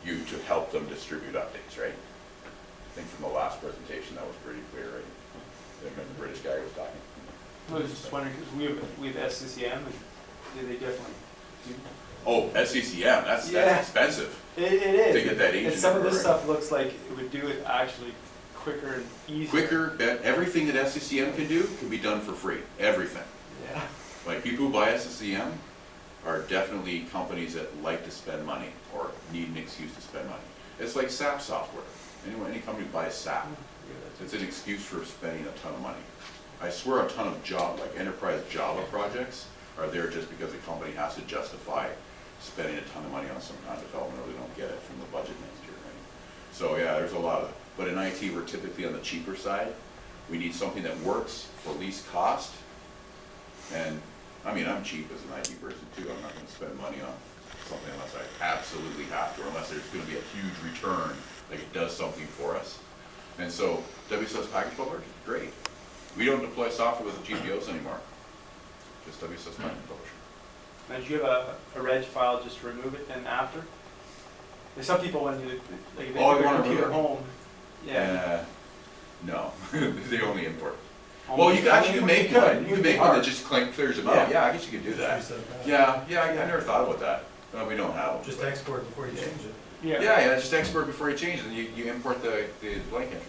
A: you to help them distribute updates, right? I think from the last presentation that was pretty clear, right? When the British guy was talking.
E: I was just wondering, because we have SCCM, and they definitely do.
A: Oh, SCCM, that's expensive.
E: It is.
A: To get that agent.
E: And some of this
A: right.
E: stuff looks like it would do it actually quicker and easier.
A: Quicker, everything that SCCM can do can be done for free. Everything.
E: Yeah.
A: Like people who buy SCCM are definitely companies that like to spend money or need an excuse to spend money. It's like SAP software. Any company who buys SAP, it's an excuse for spending a ton of money. I swear a ton of like enterprise Java projects are there just because the company has to justify spending a ton of money on some kind of development or they don't get it from the budget next year, right? So yeah, there's a lot of it. But in IT, we're typically on the cheaper side. We need something that works for least cost. And I mean, I'm cheap as an IT person too. I'm not going to spend money on something unless I absolutely have to, or unless there's going to be a huge return, like it does something for us. And so WSUS Package Publisher, great. We don't deploy software with GPOs anymore. Just WSUS Package Publisher.
E: Now, do you have a reg file, just remove it then after? There's some people when you, like if they
A: Oh,
E: have
A: you
E: their
A: wanna
E: computer
A: remove it?
E: home. Yeah.
A: No, they only import.
E: Home-
A: Well, you can actually make one. You can make one that
E: hard.
A: just clears them out.
E: Yeah.
A: Yeah, I guess you could do that. Yeah, I never thought about that. No, we don't have them.
D: Just
A: but-
D: export before you change it.
A: Yeah, just export before you change it, and you import the blank entries.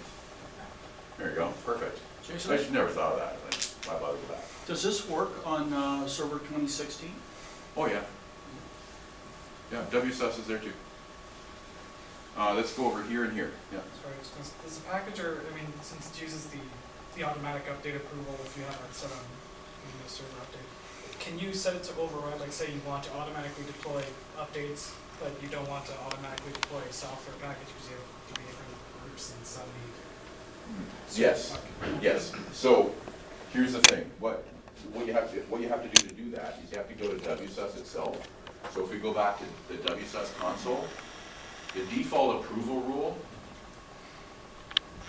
A: There you go, perfect. I
C: Jason,
A: just never thought of that. Like, why bother with that?
C: does this work on Server 2016?
A: Oh, yeah. Yeah, WSUS is there too. Let's go over here and here. Yeah.
F: Sorry, does the packager, I mean, since it uses the automatic update approval if you have that set on Windows Server update, can you set it to override, like say you want to automatically deploy updates, but you don't want to automatically deploy a software package because you have three different groups and some need.
A: Yes, yes. So here's the thing. What you have to do that is you have to go to WSUS itself. So if we go back to the WSUS Console, the default approval rule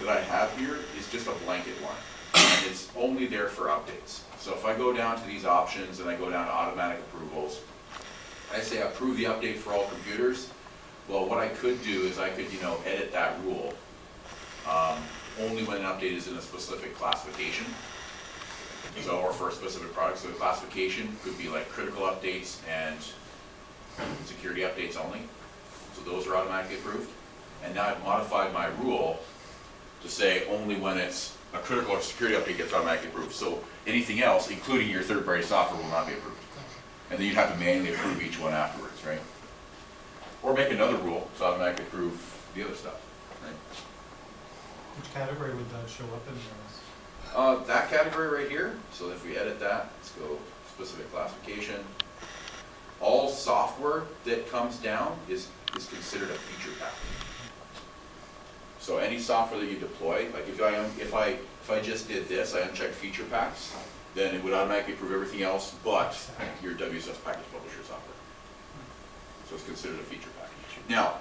A: that I have here is just a blanket one, and it's only there for updates. So if I go down to these options and I go down to automatic approvals, I say approve the update for all computers. Well, what I could do is I could, edit that rule only when an update is in a specific classification. So, or for a specific product. So the classification could be like critical updates and security updates only. So those are automatically approved. And now I've modified my rule to say only when it's a critical or security update gets automatically approved. So anything else, including your third-party software, will not be approved. And then you'd have to manually approve each one afterwards, right? Or make another rule to automatically approve the other stuff, right?
D: Which category would that show up in there?
A: That category right here, so if we edit that, let's go specific classification. All software that comes down is considered a feature pack. So any software that you deploy, like if I just did this, I unchecked feature packs, then it would automatically approve everything else but your WSUS Package Publisher software. So it's considered a feature package. Now,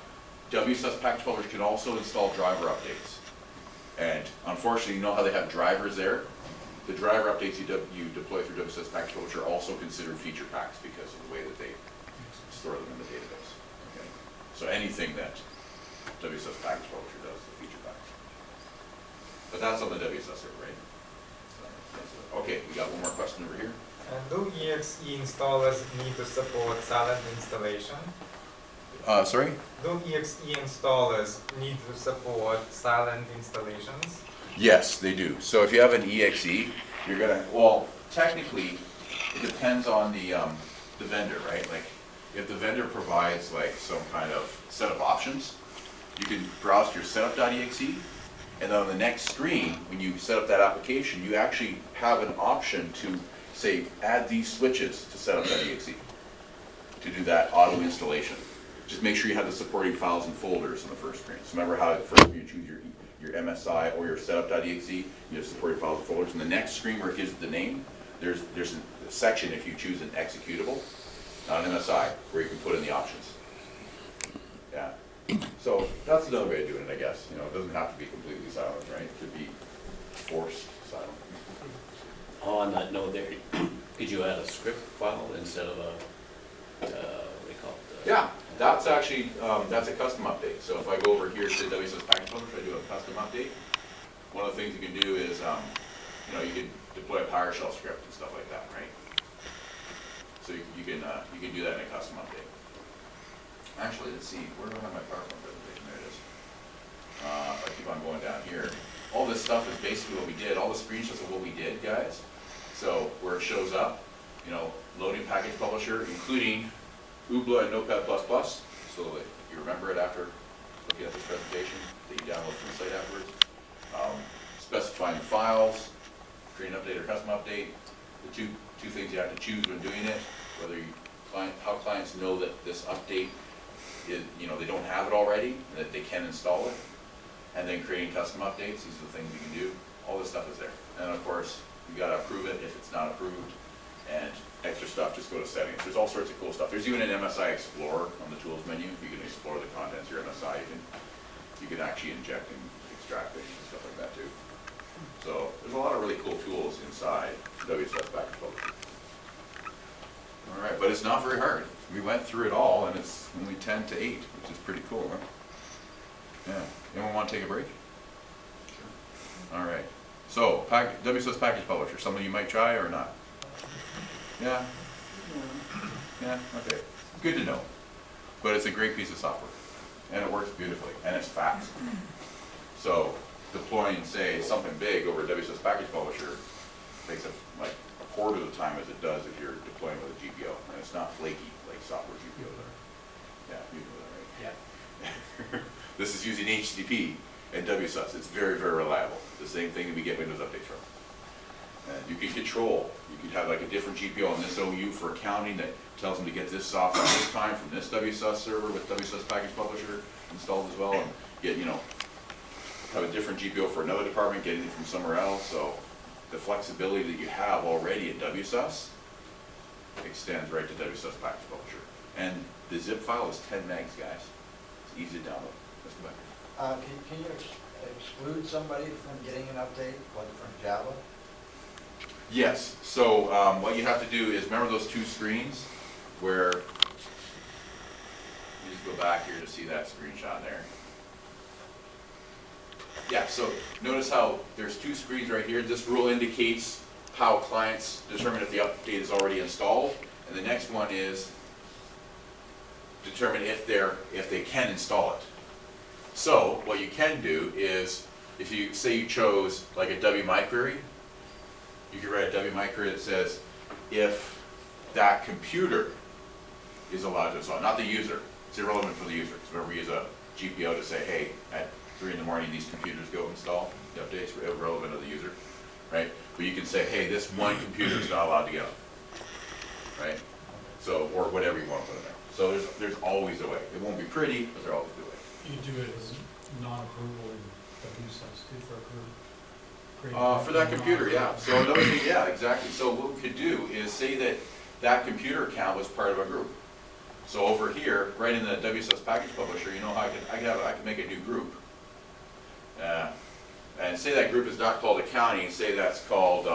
A: WSUS Package Publisher can also install driver updates. And unfortunately, you know how they have drivers there? The driver updates you deploy through WSUS Package Publisher are also considered feature packs because of the way that they store them in the database. Okay? So anything that WSUS Package Publisher does is a feature pack. But that's on the WSUS server, right? So, okay, we got one more question over here.
G: And do EXE installers need to support silent installation?
A: Sorry?
G: Do EXE installers need to support silent installations?
A: Yes, they do. So if you have an EXE, you're gonna, well, technically, it depends on the vendor, right? Like, if the vendor provides like some kind of set of options, you can browse your setup.exe, and then on the next screen, when you set up that application, you actually have an option to say, add these switches to setup.exe to do that auto installation. Just make sure you have the supporting files and folders on the first screen. So remember how at first you choose your MSI or your setup.exe, you have supporting files and folders. In the next screen where it gives the name, there's a section if you choose an executable, not an MSI, where you can put in the options. Yeah. So that's another way of doing it, I guess. It doesn't have to be completely silent, right? It could be forced silent.
H: On that note there, could you add a script file instead of a, what do you call it?
A: Yeah, that's actually, that's a custom update. So if I go over here to WSUS Package Publisher, I do a custom update. One of the things you can do is, you can deploy a PowerShell script and stuff like that, right? So you can do that in a custom update. Actually, let's see, where do I have my PowerPoint presentation? There it is. If I keep on going down here, all this stuff is basically what we did. All the screenshots of what we did, guys. So where it shows up, loading Package Publisher, including UBLA and Notepad++, so that you remember it after looking at this presentation, that you download from the site afterwards. Specifying files, create an update or custom update. The two things you have to choose when doing it, whether how clients know that this update is, they don't have it already, and that they can install it. And then creating custom updates, these are the things you can do. All this stuff is there. And of course, you gotta approve it if it's not approved. And extra stuff, just go to settings. There's all sorts of cool stuff. There's even an MSI Explorer on the tools menu. You can explore the contents of your MSI. You can actually inject and extract things and stuff like that too. So there's a lot of really cool tools inside WSUS Package Publisher. All right, but it's not very hard. We went through it all, and it's only 10 to 8, which is pretty cool, huh? Yeah. Anyone want to take a break? Sure. All right. So, WSUS Package Publisher, something you might try or not? Yeah? Yeah, okay. Good to know. But it's a great piece of software. And it works beautifully. And it's fast. So, deploying, say, something big over WSUS Package Publisher takes like a quarter of the time as it does if you're deploying with a GPO. And it's not flaky like software GPOs are. Yeah, you know that, right? Yeah. This is using HTTP and WSUS. It's very, very reliable. The same thing that we get Windows updates from. And you can control, you could have like a different GPO on this OU for accounting that tells them to get this software this time from this WSUS server with WSUS Package Publisher installed as well, and get, you know, have a different GPO for another department, getting it from somewhere else. So the flexibility that you have already at WSUS extends right to WSUS Package Publisher. And the zip file is 10 megs, guys. It's easy to download. Let's go back.
I: Can you exclude somebody from getting an update, like from Java?
A: Yes, so what you have to do is, remember those two screens where, you just go back here to see that screenshot there. Yeah, so notice how there's two screens right here. This rule indicates how clients determine if the update is already installed, and the next one is determine if they can install it. So what you can do is, if you say you chose like a WMI query, you can write a WMI query that says if that computer is allowed to install, not the user. It's irrelevant for the user. Because remember, we use a GPO to say, hey, at 3 in the morning these computers go install. The update's irrelevant to the user, right? But you can say, hey, this one computer is not allowed to get them, right? So, or whatever you want to put in there. So there's always a way. It won't be pretty, but there'll always be a way.
D: You do it as non-approval in WSUS too for a group.
A: For that computer, yeah. So another thing, yeah, exactly. So what we could do is say that that computer account was part of a group. So over here, right in the WSUS Package Publisher, you know how I can make a new group. And say that group is not called accounting, say that's called,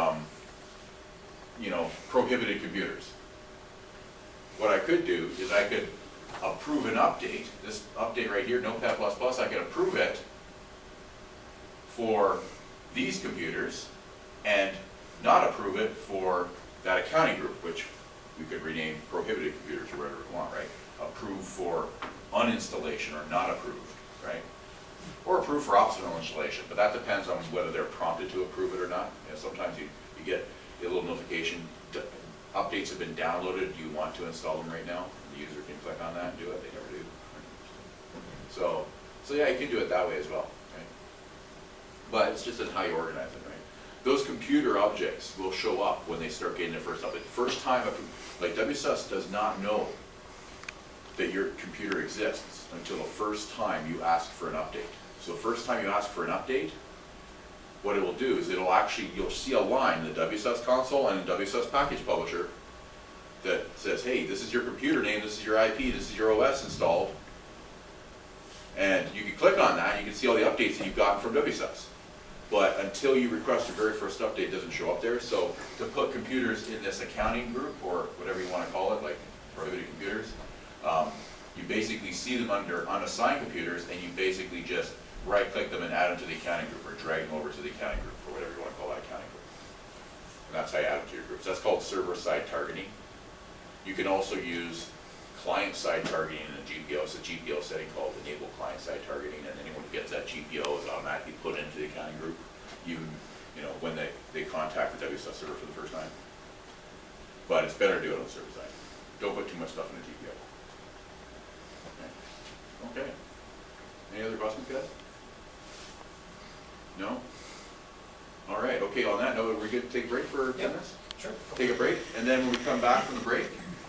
A: you know, prohibited computers. What I could do is I could approve an update, this update right here, Notepad++, I could approve it for these computers and not approve it for that accounting group, which we could rename prohibited computers or whatever we want, right? Approve for uninstallation or not approved, right? Or approve for optional installation, but that depends on whether they're prompted to approve it or not. You know, sometimes you get a little notification, updates have been downloaded, do you want to install them right now? The user can click on that and do it, they never do. So yeah, you can do it that way as well, right? But it's just in how you organize it, right? Those computer objects will show up when they start getting their first update. First time, like WSUS does not know that your computer exists until the first time you ask for an update. So the first time you ask for an update, what it will do is it'll actually, you'll see a line in the WSUS Console and in WSUS Package Publisher that says, hey, this is your computer name, this is your IP, this is your OS installed. And you can click on that, and you can see all the updates that you've gotten from WSUS. But until you request your very first update, it doesn't show up there. So to put computers in this accounting group, or whatever you want to call it, like prohibited computers, you basically see them under unassigned computers, and you basically just right-click them and add them to the accounting group, or drag them over to the accounting group, or whatever you want to call that accounting group. And that's how you add them to your groups. That's called server-side targeting. You can also use client-side targeting in a GPO. It's a GPO setting called enable client-side targeting, and anyone who gets that GPO is automatically put into the accounting group, even, you know, when they contact the WSUS server for the first time. But it's better to do it on the server side. Don't put too much stuff in the GPO. Okay. Any other questions, guys? No? All right. Okay, on that note, we're good to take a break for 10 minutes?
B: Sure.
A: Take a break, and then when we come back from the break,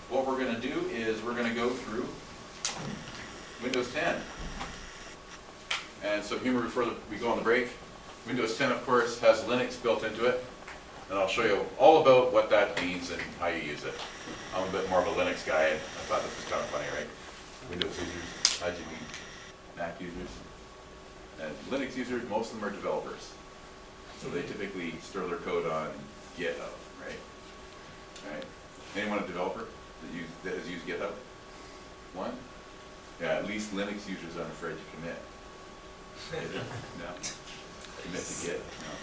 A: what we're going to do is we're going to go through Windows 10. And some humor before we go on the break. Windows 10, of course, has Linux built into it. And I'll show you all about what that means and how you use it. I'm a bit more of a Linux guy, and I thought this was kind of funny, right? Windows users, IGB, Mac users, and Linux users, most of them are developers. So they typically store their code on GitHub, right? Right? Anyone a developer that has used GitHub? One? Yeah, at least Linux users aren't afraid to commit. No. Commit to Git, no.